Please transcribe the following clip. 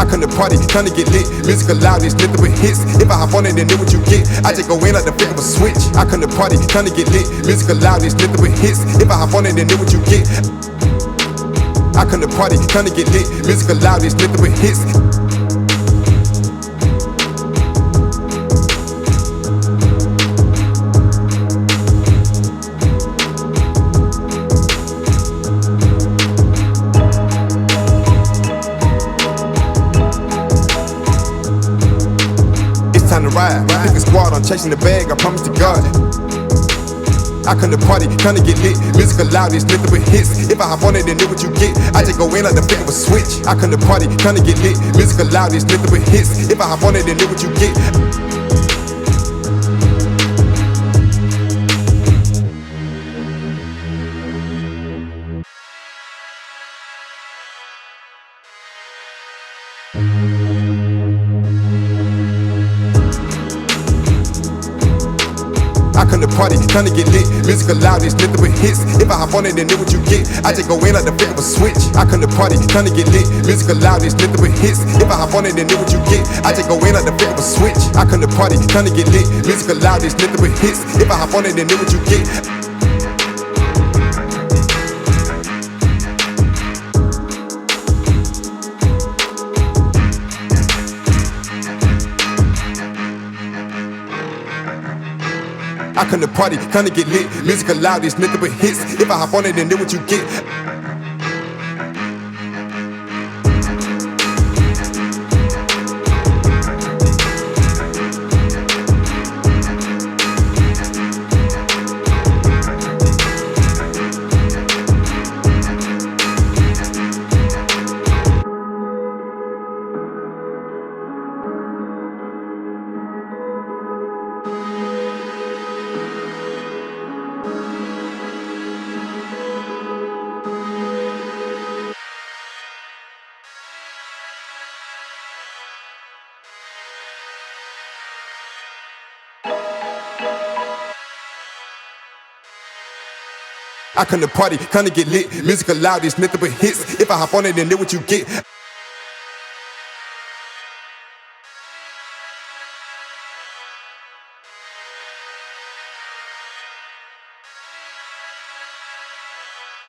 come to party, come to get lit. Music loud, it's nothing but hits. If I hop on it, then know what you get. I just go in like the flick of a switch. I come to party, come to get lit. Music loud, it's nothing but hits. If I hop on it, then know what you get. I come to party, come to get lit. Music loud, it's nothing but hits. Time to ride, pick a squad, I'm chasing the bag, I promise to God. I come to party, come to get lit. Music loud, it's nothing but hits. If I hop on it, then know what you get. I just go in like the flick of a switch. I come to party, come to get lit. Music loud, it's nothing but hits. If I hop on it, then know what you get. I come to party, come to get lit. Music loud, it's nothing but hits. If I hop on it, then know what you get. I just go in like the flick of a switch. I come to party, come to get lit. Music loud, it's nothing but hits. If I hop on it, then know what you get. I just go in like the flick of a switch. I come to party, come to get lit. Music loud, it's nothing but hits. If I hop on it, then know what you get. I come to party, come to get lit. Music loud, it's nothing but hits. If I hop on it, then know what you get. I come to party, come to get lit. Music loud, it's nothing but hits. If I hop on it, then know what you get.